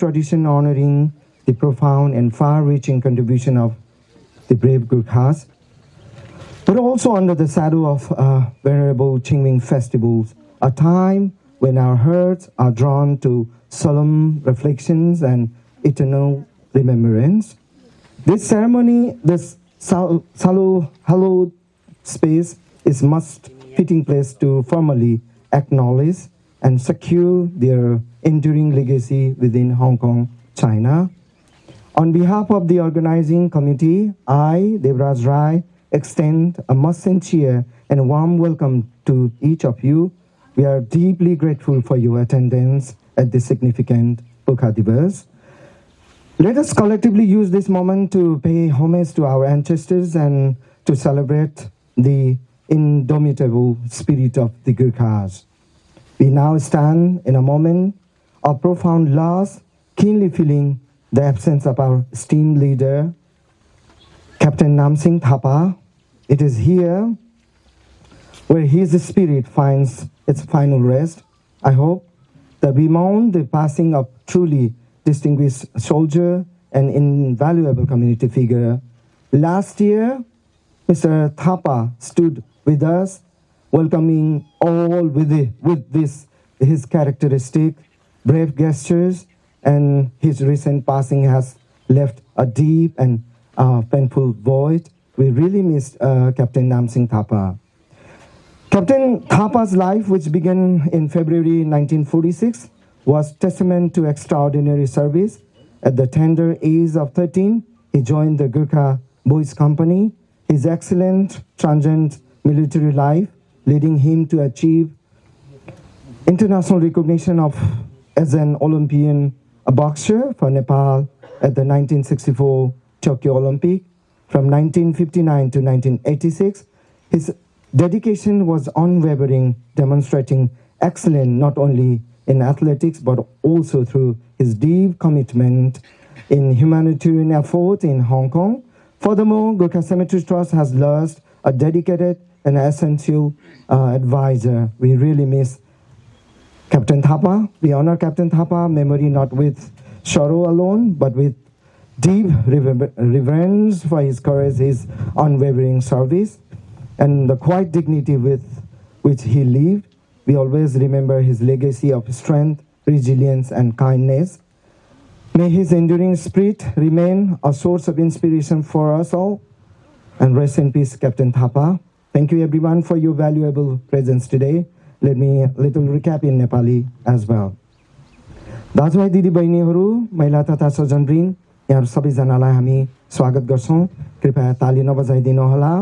tradition honoring the profound and far-reaching contribution of the brave Gorkhas, but also under the shadow of venerable Qingming festivals, a time when our hearts are drawn to solemn reflections and eternal remembrance. This ceremony, this hallowed space is most fitting place to formally acknowledge and secure their enduring legacy within Hong Kong, China. On behalf of the organizing committee, I, Dilip Rai, extend a most sincere and warm welcome to each of you. We are deeply grateful for your attendance at this significant Gorkha Divas. Let us collectively use this moment to pay homage to our ancestors and to celebrate the indomitable spirit of the Gorkhas. We now stand in a moment of profound loss, keenly feeling the absence of our esteemed leader, Captain Namsing Tapa. It is here where his spirit finds its final rest. I hope that we mourn the passing of truly distinguished soldier and invaluable community figure. Last year, Mr. Tapa stood with us, welcoming all with his characteristic brave gestures, and his recent passing has left a deep and painful void. We really missed Captain Namsing Tapa. Captain Tapa's life, which began in February 1946, was testament to extraordinary service. At the tender age of 13, he joined the Gorkha Boys Company. His excellent transient military life leading him to achieve international recognition as an Olympian boxer for Nepal at the 1964 Tokyo Olympic. From 1959 to 1986, his dedication was unwavering, demonstrating excellence not only in athletics but also through his deep commitment in humanitarian effort in Hong Kong. Furthermore, Gorkha Cemetery Trust has lost a dedicated and essential advisor. We really miss Captain Tapa. We honor Captain Tapa memory not with sorrow alone, but with deep reverence for his courage, his unwavering service, and the quiet dignity with which he lived. We always remember his legacy of strength, resilience, and kindness. May his enduring spirit remain a source of inspiration for us all. And rest in peace, Captain Tapa. Thank you everyone for your valuable presence today. Let me a little recap in Nepali as well. दाजुभाइ दिदीबहिनीहरू महिला तथा सज्जनवृन्द यहाँ सबैजनालाई हामी स्वागत गर्छौं। कृपया ताली नबजाइदिनु होला।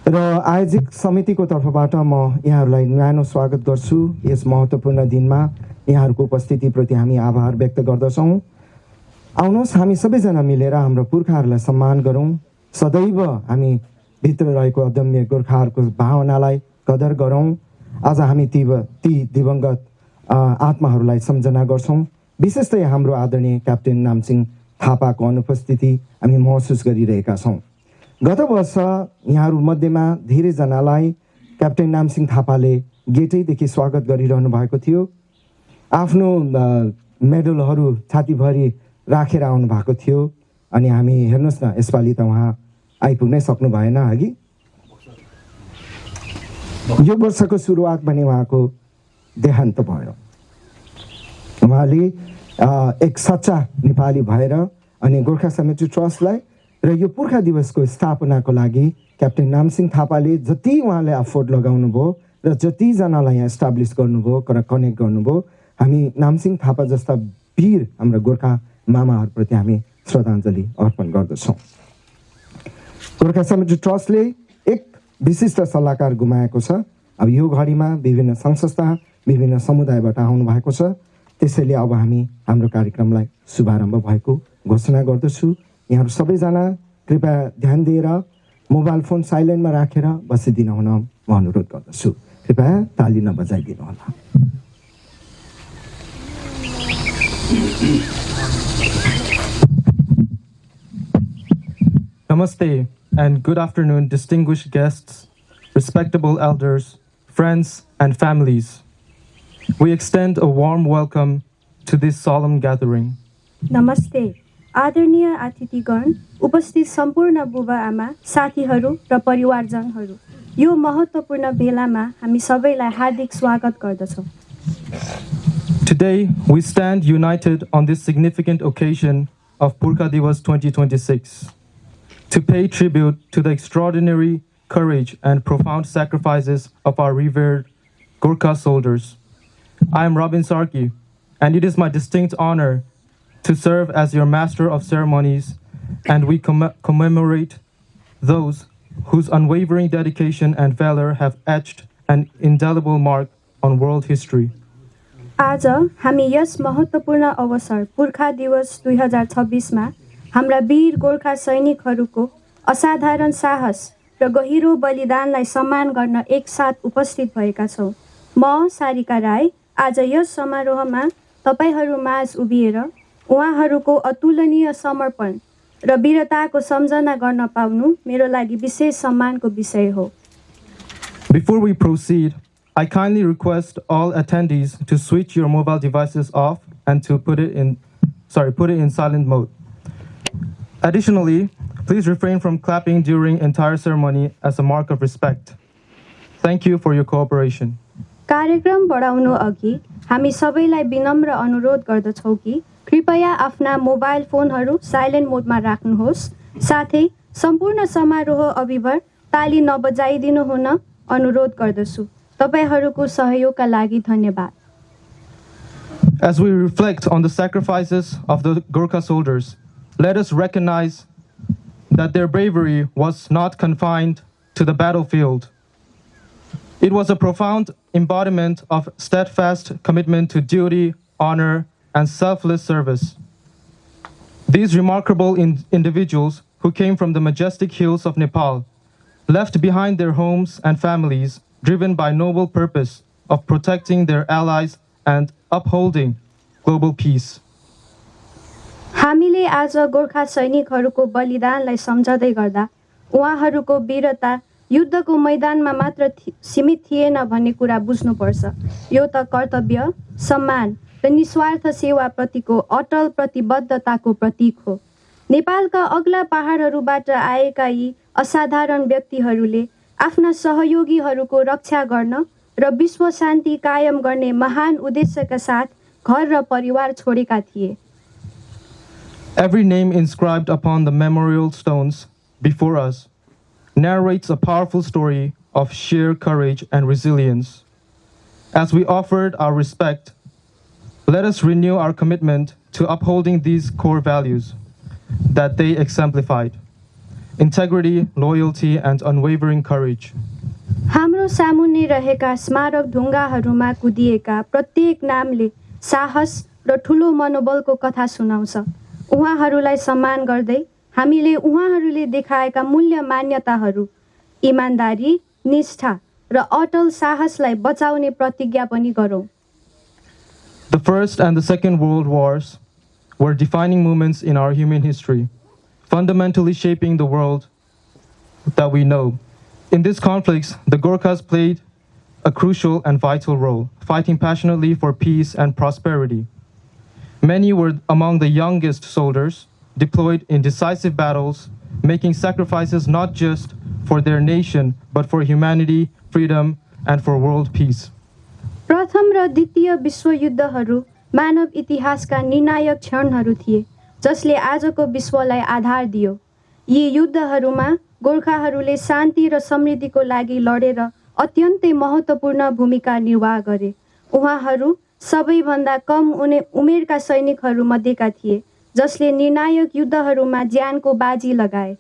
र आयोजक समितिको तर्फबाट म यहाँहरूलाई न्यानो स्वागत गर्छु। यस महत्त्वपूर्ण दिनमा यहाँहरूको उपस्थितिप्रति हामी आभार व्यक्त गर्दछौं। आउनुहोस् हामी सबैजना मिलेर हाम्रो पुर्खाहरूलाई सम्मान गरौं। सदैव हामी भित्र रहेको अदम्य गोर्खाहरूको भावनालाई कदर गरौं। आज हामी ती दिवंगत आत्माहरूलाई सम्झना गर्छौं। विशेषतः हाम्रो आदरणीय क्याप्टेन नामसिंह थापाको अनुपस्थिति हामी महसुस गरिरहेका छौं। गत वर्ष यहाँहरू मध्येमा धेरै जनालाई क्याप्टेन नामसिंह थापाले गेटैदेखि स्वागत गरिरहनु भएको थियो। आफ्नो मेडलहरू छातीभरि राखेर आउनु भएको थियो। अनि हामी हेर्नुस् न यसपालि त उहाँ आइपुग्नै सक्नु भएन अघि। यो वर्षको सुरुवात भने उहाँको देहान्त भयो। उहाँले एक सच्चा नेपाली भएर अनि गोर्खा सेमेट्री ट्रस्टलाई र यो पुर्खा दिवसको स्थापनाको लागि क्याप्टेन नामसिंह थापाले जति उहाँले एफोर्ट लगाउनु भयो र जति जनालाई यहाँ एस्टाब्लिश गर्नुभयो र कनेक्ट गर्नुभयो, हामी नामसिंह थापा जस्ता वीर हाम्रो गोर्खा मामाहरूप्रति हामी श्रद्धाञ्जली अर्पण गर्दछौँ। गोर्खा सेमेट्री ट्रस्टले एक विशिष्ट सल्लाहकार गुमाएको छ। अब यो घडीमा विभिन्न सङ्घ संस्था विभिन्न समुदायबाट आउनु भएको छ। त्यसैले अब हामी हाम्रो कार्यक्रमलाई शुभारम्भ भएको घोषणा गर्दछु। यहाँहरू सबैजना कृपया ध्यान दिएर मोबाइल फोन साइलेन्टमा राखेर बसिदिनु हुन म अनुरोध गर्दछु। कृपया ताली नबजाइदिनु होला। Namaste and good afternoon, distinguished guests, respectable elders, friends, and families. We extend a warm welcome to this solemn gathering. नमस्ते आदरणीय अतिथिगण, उपस्थित सम्पूर्ण बुबा आमा, साथीहरू र परिवारजनहरू, यो महत्त्वपूर्ण भेलामा हामी सबैलाई हार्दिक स्वागत गर्दछौँ। Today, we stand united on this significant occasion of Gorkha Divas 2026 to pay tribute to the extraordinary courage and profound sacrifices of our revered Gorkha soldiers. I am Robin Sarki, and it is my distinct honor to serve as your master of ceremonies, and we commemorate those whose unwavering dedication and valor have etched an indelible mark on world history. आज हामी yes महत्त्वपूर्ण अवसर पुर्खा दिवस 2026 मा हाम्रा वीर गोर्खा सैनिकहरूको असाधारण साहस र गहिरो बलिदानलाई सम्मान गर्न एकसाथ उपस्थित भएका छौँ। म सारिका राई आज यस समारोहमा तपाईहरूमाझ उभिएर उहाँहरूको अतुलनीय समर्पण र वीरताको सम्झना गर्न पाउनु मेरो लागि विशेष सम्मानको विषय हो। Before we proceed, I kindly request all attendees to switch your mobile devices off and to put it in silent mode. Additionally, please refrain from clapping during entire ceremony as a mark of respect. Thank you for your cooperation. कार्यक्रम बढाउनु अघि हामी सबैलाई विनम्र अनुरोध गर्दछौँ कि कृपया आफ्ना मोबाइल फोनहरू साइलेन्ट मोडमा राख्नुहोस्, साथै सम्पूर्ण समारोह अभिभर ताली नबजाइदिनु हुन अनुरोध गर्दछु। तपाईहरूको सहयोगका लागि धन्यवाद। As we reflect on the sacrifices of the Gorkha soldiers, let us recognize that their bravery was not confined to the battlefield. It was a profound embodiment of steadfast commitment to duty, honor, and selfless service. These remarkable individuals who came from the majestic hills of Nepal left behind their homes and families, driven by noble purpose of protecting their allies and upholding global peace. हामीले आज गोर्खा सैनिकहरूको बलिदानलाई सम्झँदै गर्दा उहाँहरूको वीरता युद्धको मैदानमा मात्र सीमित थिएन भन्ने कुरा बुझ्नुपर्छ। यो त कर्तव्य, सम्मान र निस्वार्थ सेवाप्रतिको अटल प्रतिबद्धताको प्रतीक हो। नेपालका अग्ला पहाडहरूबाट आएका यी असाधारण व्यक्तिहरूले आफ्ना सहयोगीहरूको रक्षा गर्न र विश्व शान्ति कायम गर्ने महान उद्देश्यका साथ घर र परिवार छोडेका थिए। Every name inscribed upon the memorial stones before us narrates a powerful story of sheer courage and resilience. As we offered our respect, let us renew our commitment to upholding these core values that they exemplified: integrity, loyalty, and unwavering courage. हाम्रो सामुन्ने रहेका स्मारक ढुङ्गाहरूमा कुदिएका प्रत्येक नामले साहस र ठुलो मनोबलको कथा सुनाउँछ। उहाँहरूलाई सम्मान गर्दै हामीले उहाँहरूले देखाएका मूल्य मान्यताहरू, इमानदारी, निष्ठा र अटल साहसलाई बचाउने प्रतिज्ञा पनि गरौँ। The First and the Second World Wars were defining moments in our human history, fundamentally shaping the world that we know. In these conflicts, the Gorkhas played a crucial and vital role, fighting passionately for peace and prosperity. Many were among the youngest soldiers, deployed in decisive battles, making sacrifices not just for their nation, but for humanity, freedom, and for world peace. प्रथम र द्वितीय विश्वयुद्धहरू मानव इतिहासका निर्णायक क्षणहरू थिए, जसले आजको विश्वलाई आधार दियो। यी युद्धहरूमा गोर्खाहरूले शान्ति र समृद्धिको लागि लडेर अत्यन्तै महत्त्वपूर्ण भूमिका निर्वाह गरे। उहाँहरू सबैभन्दा कम उमेरका सैनिकहरू मध्येका थिए, जसले निर्णायक युद्धहरूमा ज्यानको बाजी लगाए।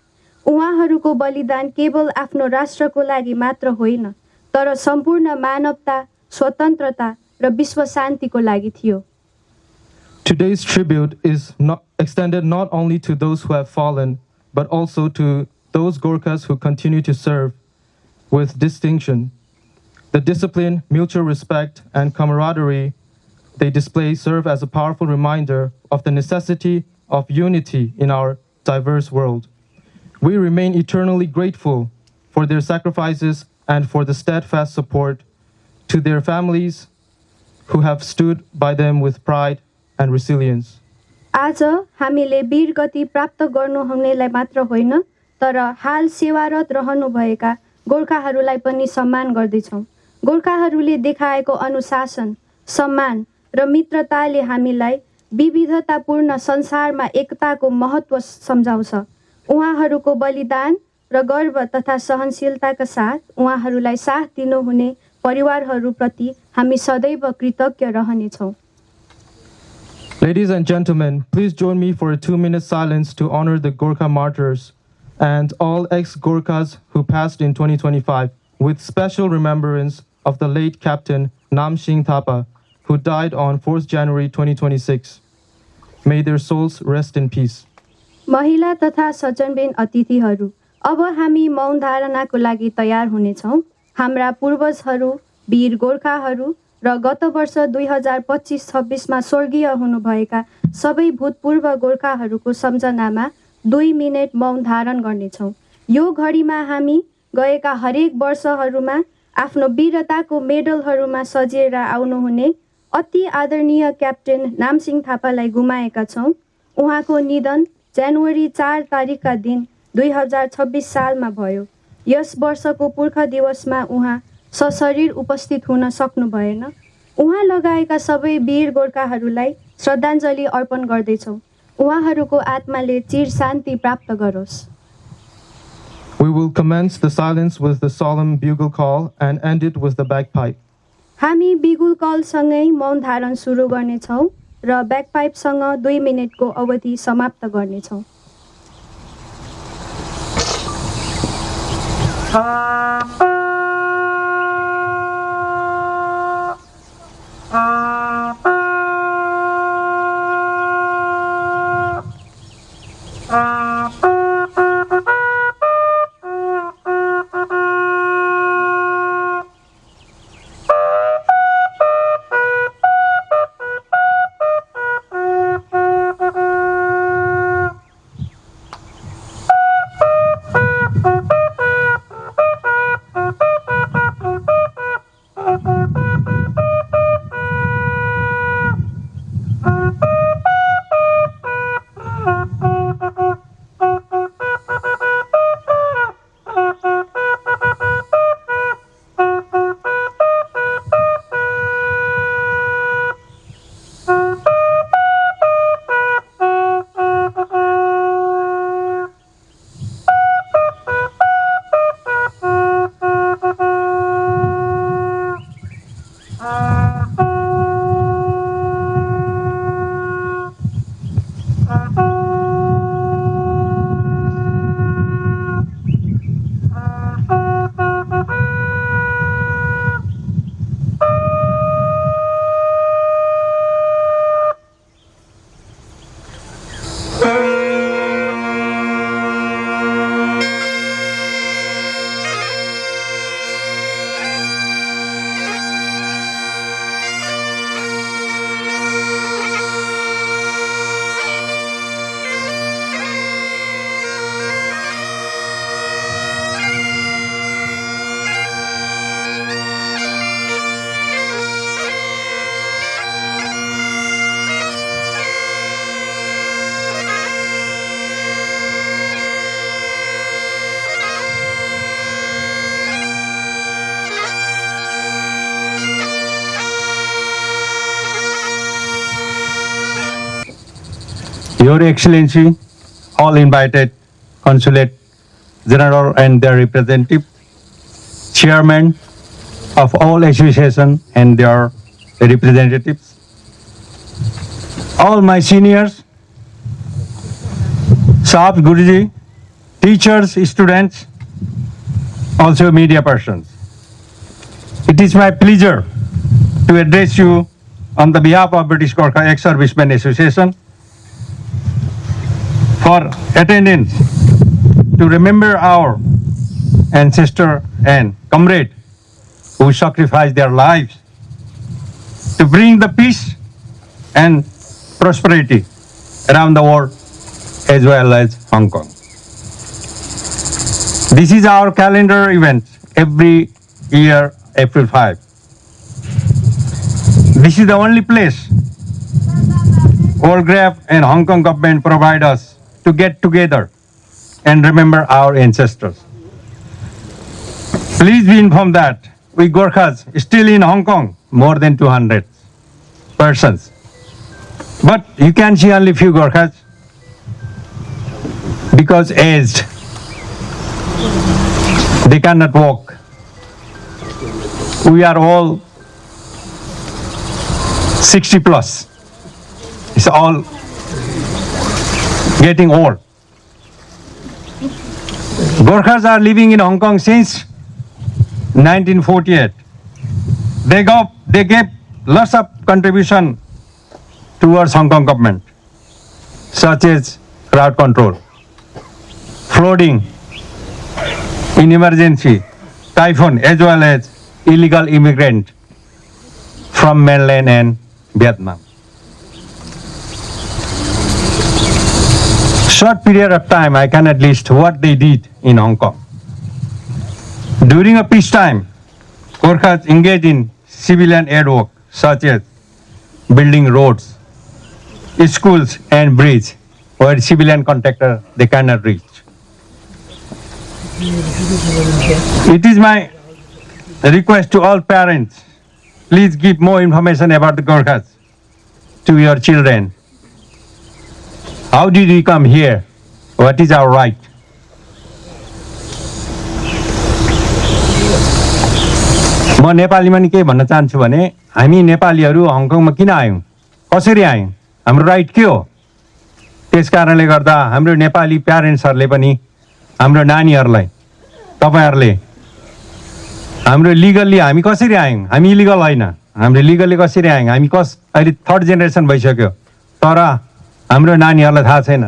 उहाँहरूको बलिदान केवल आफ्नो राष्ट्रको लागि मात्र होइन, तर सम्पूर्ण मानवता, स्वतन्त्रता र विश्व शान्तिको लागि थियो। Today's tribute is extended not only to those who have fallen, but also to those Gorkhas who continue to serve with distinction. The discipline, mutual respect, and camaraderie they display serve as a powerful reminder of the necessity of unity in our diverse world. We remain eternally grateful for their sacrifices and for the steadfast support to their families who have stood by them with pride and resilience. आज हामीले वीर गति प्राप्त गर्नुहुनेलाई मात्र होइन तर हाल सेवारत रहनुभएका गोर्खाहरूलाई पनि सम्मान गर्दैछौँ। गोर्खाहरूले देखाएको अनुशासन, सम्मान र मित्रताले हामीलाई विविधतापूर्ण संसारमा एकताको महत्त्व सम्झाउँछ। उहाँहरूको बलिदान र गर्व तथा सहनशीलताका साथ उहाँहरूलाई साथ दिनुहुने परिवारहरूप्रति हामी सदैव कृतज्ञ रहनेछौँ। Ladies and gentlemen, please join me for a 2-minute silence to honor the Gorkha martyrs and all ex-Gorkhas who passed in 2025, with special remembrance of the late Captain Namsing Tapa, who died on 4th January 2026. May their souls rest in peace. महिला तथा सज्जनबिन अतिथिहरू, अब हामी मौन धारणाको लागि तयार हुनेछौँ। हाम्रा पूर्वजहरू, वीर गोर्खाहरू र गत वर्ष 2025-26 मा स्वर्गीय हुनुभएका सबै भूतपूर्व गोर्खाहरूको सम्झनामा 2 मिनेट मौन धारण गर्नेछौँ। यो घडीमा हामी गएका हरेक वर्षहरूमा आफ्नो वीरताको मेडलहरूमा सजिएर आउनुहुने अति आदरणीय क्याप्टेन नामसिंह थापालाई गुमाएका छौँ। उहाँको निधन जनवरी 4 तारिकका दिन 2026 सालमा भयो। यस वर्षको पुर्खा दिवसमा उहाँ सशरीर उपस्थित हुन सक्नु भएन। उहाँ लगाएका सबै वीर गोर्खाहरूलाई श्रद्धाञ्जली अर्पण गर्दैछौँ। उहाँहरूको आत्माले चिर शान्ति प्राप्त गरोस्। We will commence the silence with the solemn bugle call and end it with the bagpipe. हामी बिगुल कलसँगै मौन धारण सुरु गर्नेछौँ र ब्याकपाइपसँग 2 मिनेटको अवधि समाप्त गर्नेछौँ। Your Excellency, all invited Consulate General and their representative, Chairman of all association and their representatives, all my seniors, Saab Guruji, teachers, students, also media persons. It is my pleasure to address you on the behalf of British Gorkha Ex-Servicemen Association for attendance to remember our ancestor and comrade who sacrificed their lives to bring the peace and prosperity around the world as well as Hong Kong. This is our calendar event every year, April 5. This is the only place Orgraf and Hong Kong government provide us to get together and remember our ancestors. Please be informed that we Gorkhas still in Hong Kong, more than 200 persons. But you can see only few Gorkhas because aged. They cannot walk. We are all 60 plus. It's all getting old. Gorkhas are living in Hong Kong since 1948. They gave lots of contribution towards Hong Kong government, such as crowd control, flooding in emergency, typhoon, as well as illegal immigrant from mainland and Vietnam. Short period of time, I cannot list what they did in Hong Kong. During a peacetime, Gorkhas engaged in civilian aid work, such as building roads, schools and bridges, where civilian contractor they cannot reach. It is my request to all parents, please give more information about the Gorkhas to your children. How did we come here? What is our right? म नेपालीमा नि के भन्न चाहन्छु भने हामी नेपालीहरू हङकङमा किन आयौँ, कसरी आयौँ, हाम्रो राइट के हो? त्यस कारणले गर्दा हाम्रो नेपाली प्यारेन्ट्सहरूले पनि हाम्रो नानीहरूलाई तपाईहरुले हाम्रो लिगल्ली हामी कसरी आयौँ, हामी इलिगल होइन, हाम्रो लिगल्ली कसरी आयौँ, हामी अहिले थर्ड जेनेरेसन भइसक्यो, तर हाम्रो नानीहरूलाई थाहा छैन।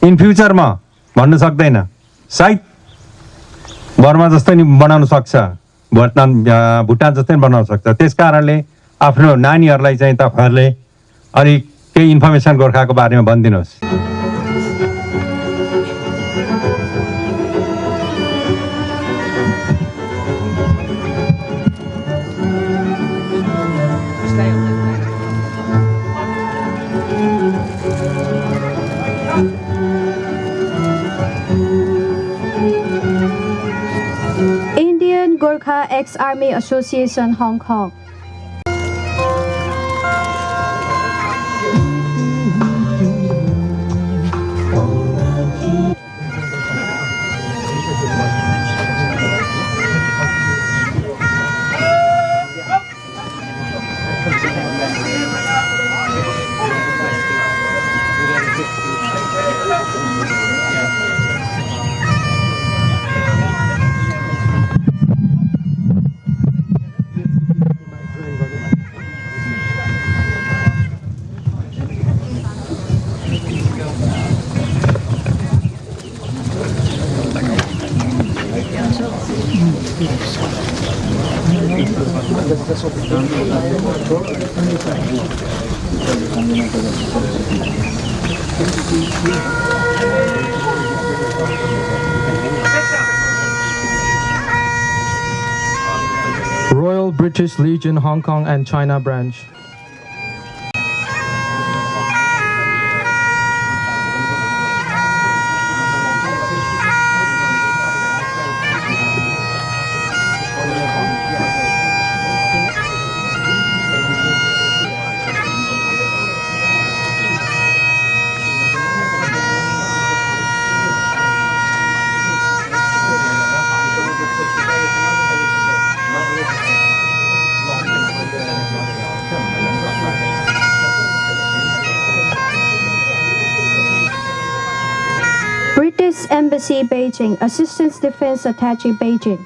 इन फ्युचरमा भन्न सक्दैन, सायद बर्मा जस्तै नि बनाउन सक्छ, भुटान जस्तै बनाउन सक्छ। त्यस कारणले आफ्नो नानीहरूलाई चाहिँ तपाईहरुले अलि केही इन्फर्मेसन गोर्खाको बारेमा भनिदिनुहोस्। Gorkha Ex-Army Association, Hong Kong. Royal British Legion Hong Kong and China Branch. British Embassy, Beijing. Assistant Defense Attaché, Beijing.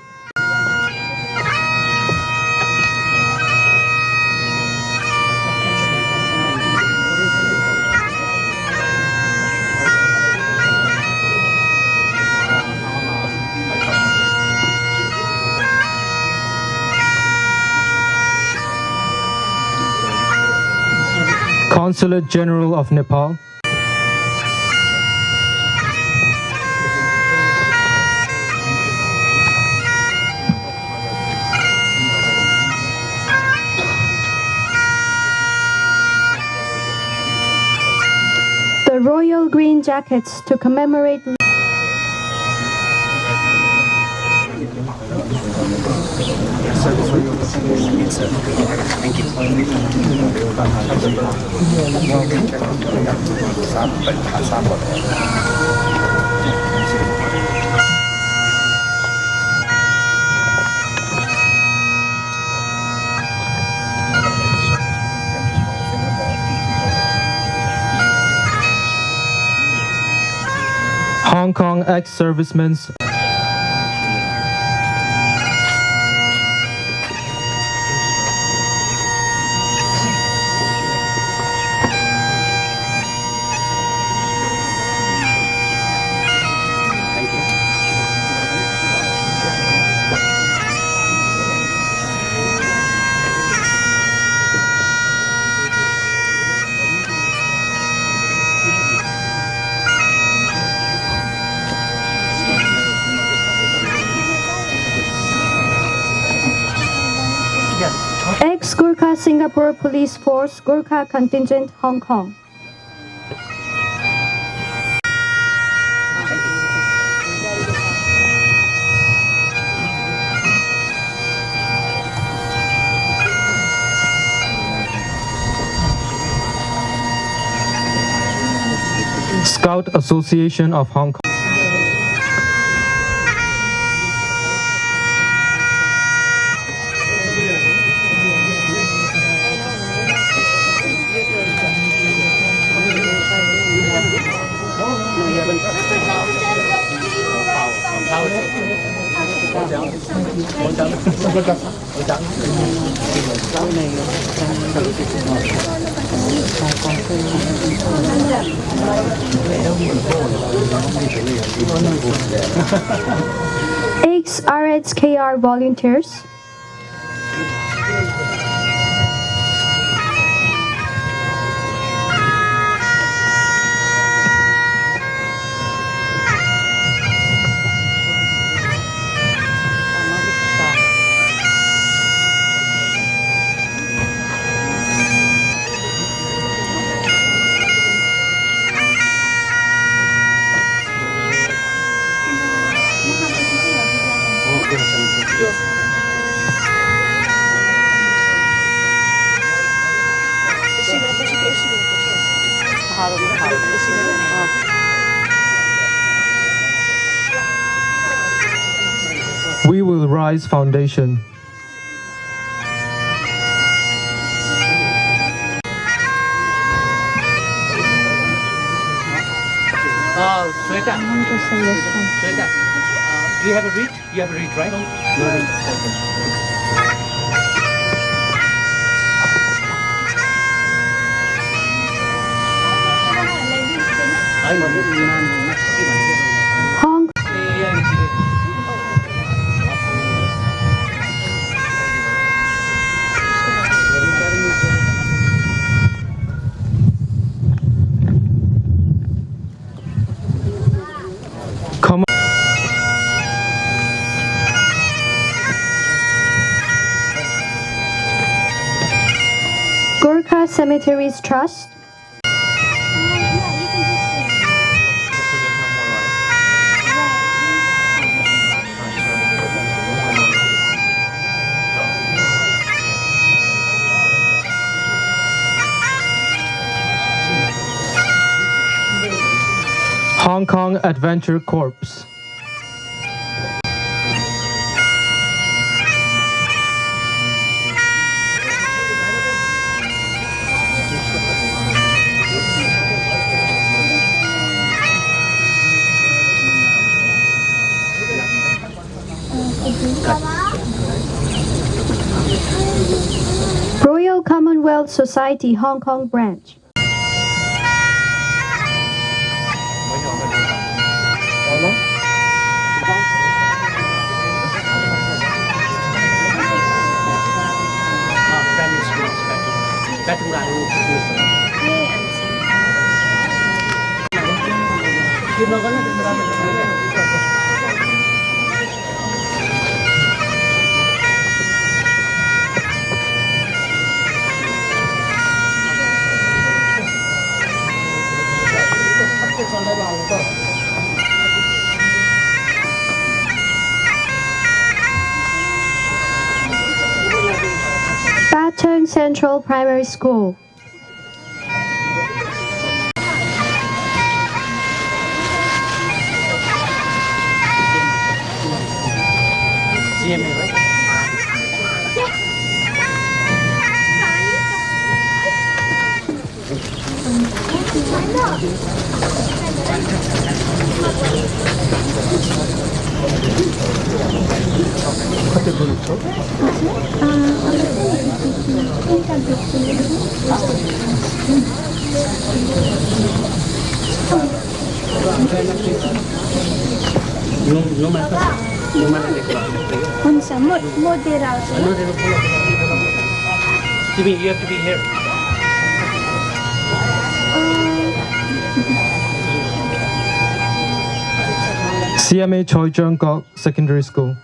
Consulate General of Nepal. the royal green jackets to commemorate Hong Kong ex-servicemen's ex-Gorkha Singapore Police Force Gorkha Contingent Hong Kong. Scout Association of Hong Kong. Ex-RHKR volunteers. We Will Rise Foundation. Sweta. Sweta. Do you have a read? You have a read, right? No read. Hong Gorkha Cemeteries Trust. Hong Kong Adventure Corps. Royal Commonwealth Society Hong Kong Branch. Central Primary School. CMA, right? No matter. हुन्छ म दिएर आउँछु You have to be here. CMA Choi Chung Kok Secondary School.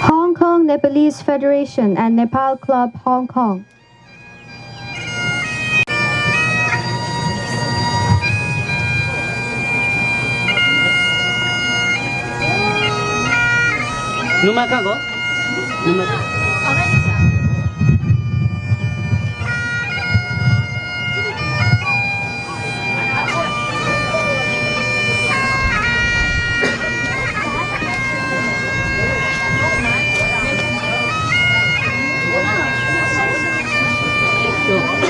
Hong Kong Nepalese Federation and Nepal Club Hong Kong. Numa कहाँ गयो? Numa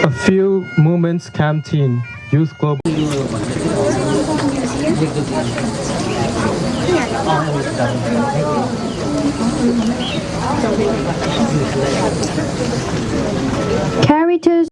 A few moments canteen, Youth Global. Characters.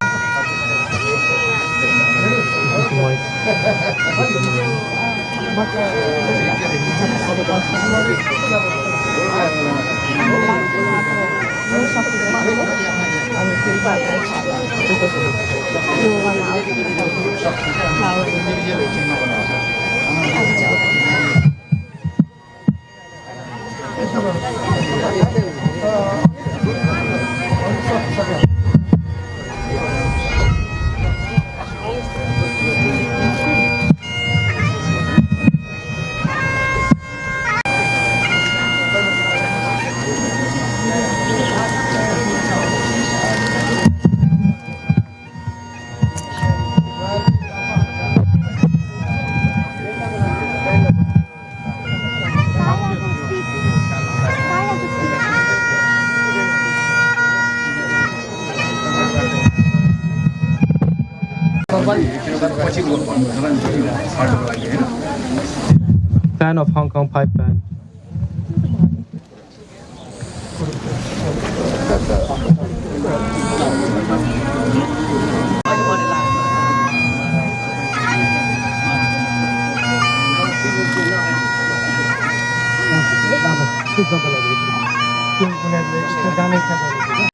Fan of Hong Kong Pipe Band.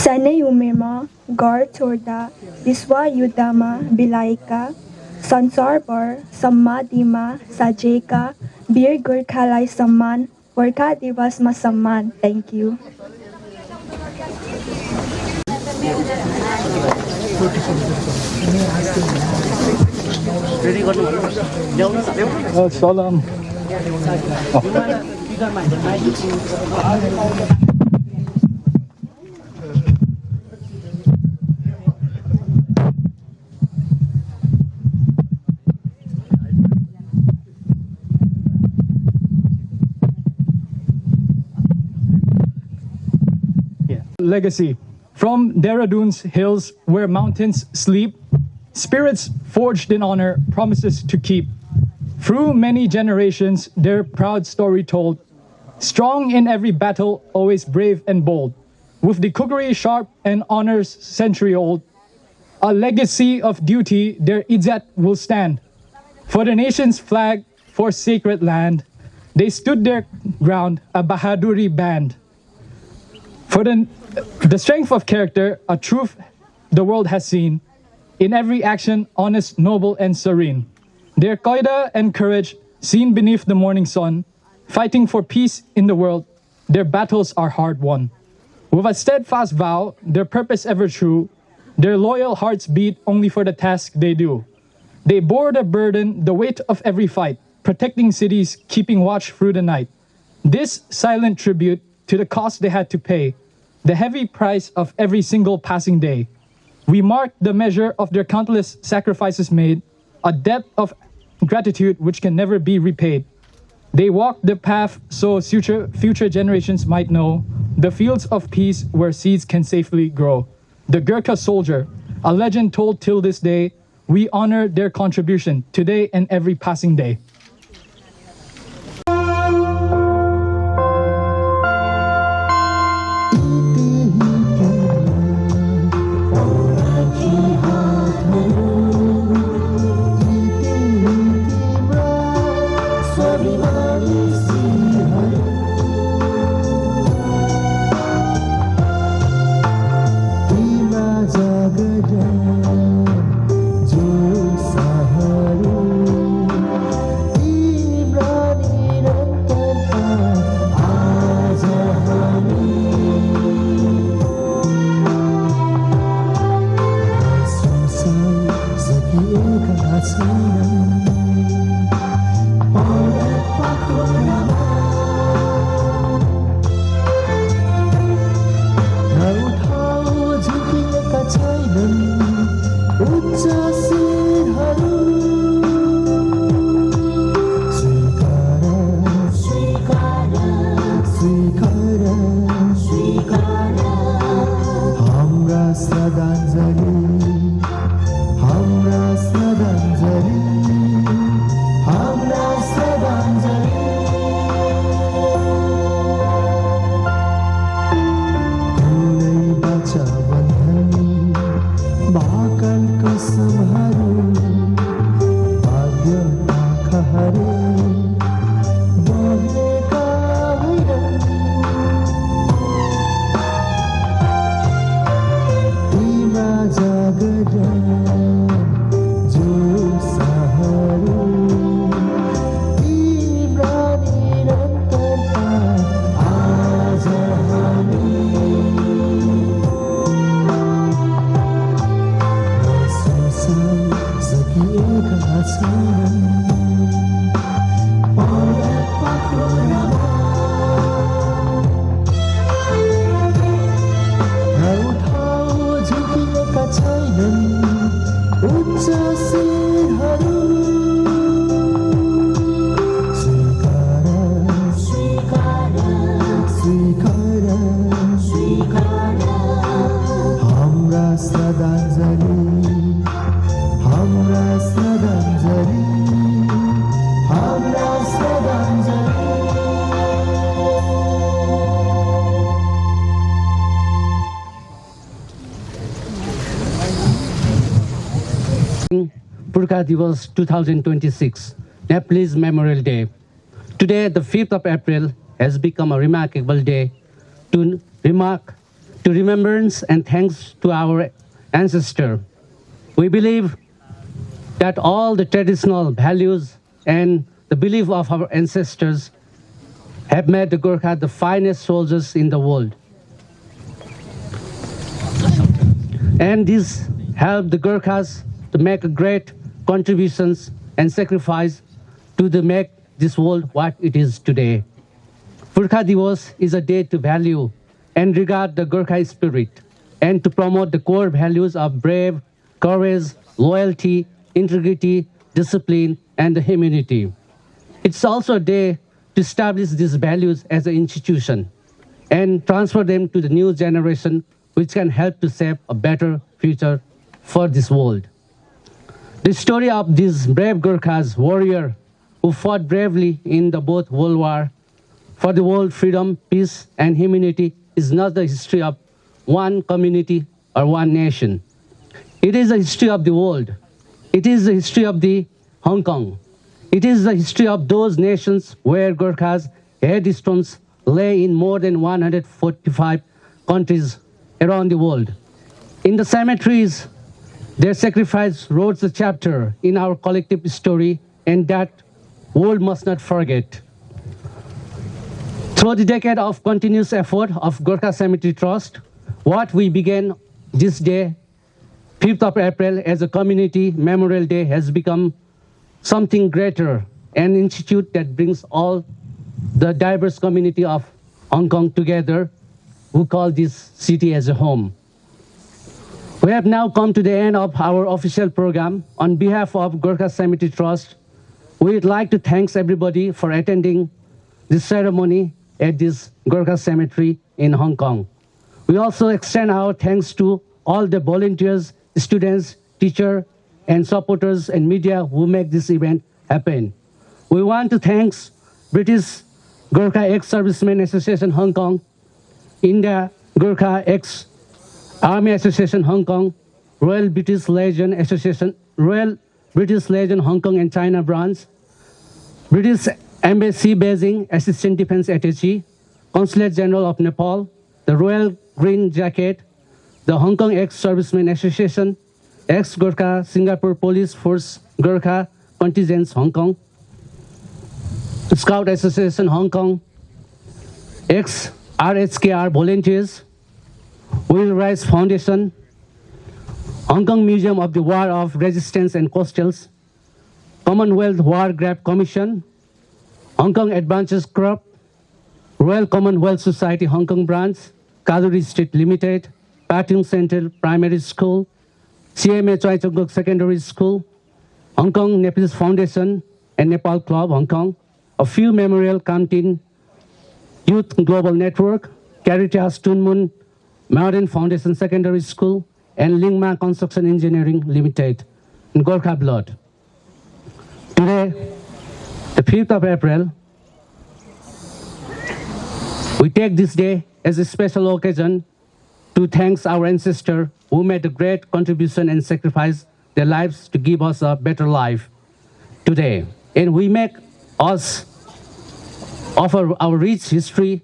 सानै उमेरमा घर छोड्दा विश्वयुद्धमा बिलाएका संसारभर समाधिमा साजिएका वीर गोर्खालाई सम्मान गोर्खा दिवसमा सम्मान thank you ready गर्नु ल्याउनु न ल्याउनु सलाम Legacy. From Dehradun's hills where mountains sleep, spirits forged in honor promises to keep. Through many generations, their proud story told, Strong in every battle, always brave and bold. With the cookery sharp and honors century old, a legacy of duty their izzat will stand. For the nation's flag, for sacred land, they stood their ground, a Bahaduri band. For the strength of character, a truth the world has seen, in every action honest, noble, and serene. Their qaida and courage seen beneath the morning sun, fighting for peace in the world, their battles are hard won. With a steadfast vow, their purpose ever true, their loyal hearts beat only for the task they do. They bore the burden, the weight of every fight, protecting cities, keeping watch through the night. This silent tribute to the cost they had to pay, the heavy price of every single passing day. We mark the measure of their countless sacrifices made, a debt of gratitude which can never be repaid. They walked the path so future generations might know the fields of peace where seeds can safely grow. The Gorkha soldier, a legend told till this day, we honor their contribution today and every passing day. Gorkha Divas 2026, Nepalese Memorial Day. Today, the 5th of April, has become a remarkable day to remembrance and thanks to our ancestor. We believe that all the traditional values and the belief of our ancestors have made the Gorkha the finest soldiers in the world. And this helped the Gorkhas to make great contributions and sacrifice to make this world what it is today. Gorkha Divas is a day to value and regard the Gorkha spirit and to promote the core values of brave, courage, loyalty, integrity, discipline, and humanity. It's also a day to establish these values as an institution and transfer them to the new generation, which can help to shape a better future for this world. The story of these brave Gorkhas, warrior who fought bravely in the both World War for the world, freedom, peace, and humanity is not the history of one community or one nation. It is the history of the world. It is the history of the Hong Kong. It is the history of those nations where Gorkhas' headstones lay in more than 145 countries around the world. In the cemeteries, their sacrifice wrote a chapter in our collective story, and that world must not forget. Through the decade of continuous effort of Gorkha Cemetery Trust, what we began this day, 5th of April, as a community memorial day has become something greater, an institute that brings all the diverse community of Hong Kong together, who call this city as a home. We have now come to the end of our official program. On behalf of Gorkha Cemetery Trust, we would like to thank everybody for attending this ceremony at this Gorkha Cemetery in Hong Kong. We also extend our thanks to all the volunteers, students, teachers, and supporters and media who make this event happen. We want to thank British Gorkha Ex-Servicemen Association Hong Kong, India Gorkha Ex-Army Association Hong Kong, Royal British Legion Association, Royal British Legion Hong Kong and China branch, British Embassy Beijing Assistant Defense Attaché, Consulate General of Nepal, the Royal Green Jacket, the Hong Kong Ex-Servicemen Association, Ex-Gorkha Singapore Police Force Gorkha Contingents Hong Kong, Scout Association Hong Kong, ex-RHKR Volunteers, Will Rise Foundation, Hong Kong Museum of the War of Resistance and Coastals, Commonwealth War Grab Commission, Hong Kong Advances Club, Royal Commonwealth Society Hong Kong Branch, Kaluri Street Limited, Patung Central Primary School, CMA Choi Chung Kok Secondary School, Hong Kong Nepalese Foundation and Nepal Club Hong Kong, a few memorial canteen, Youth Global Network, Caritas Tunmun Modern Foundation Secondary School, and Lingma Construction Engineering Limited, in Gorkha Blood. Today, the 5th of April, we take this day as a special occasion to thank our ancestors who made a great contribution and sacrificed their lives to give us a better life today. And we make us offer our rich history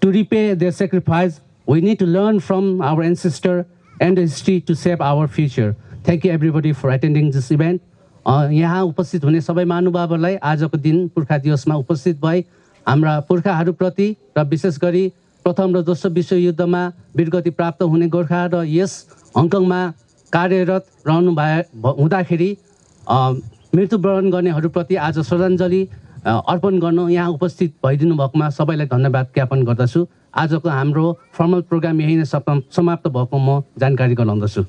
to repay their sacrifice. We need to learn from our ancestors and the history to shape our future. Thank you everybody for attending this event. यहाँ उपस्थित हुने सबै महानुभावहरूलाई आजको दिन पुर्खा दिवसमा उपस्थित भई हाम्रा पुर्खाहरूप्रति र विशेष गरी प्रथम र दोस्रो विश्वयुद्धमा वीरगति प्राप्त हुने गोर्खा र यस हङकङमा कार्यरत रहनु हुँदाखेरि मृत्युवरण गर्नेहरूप्रति आज श्रद्धाञ्जली अर्पण गर्न यहाँ उपस्थित भइदिनु भएकोमा सबैलाई धन्यवाद ज्ञापन गर्दछु। आजको हाम्रो फर्मल प्रोग्राम यही नै समाप्त भएको म जानकारी गराउँदछु।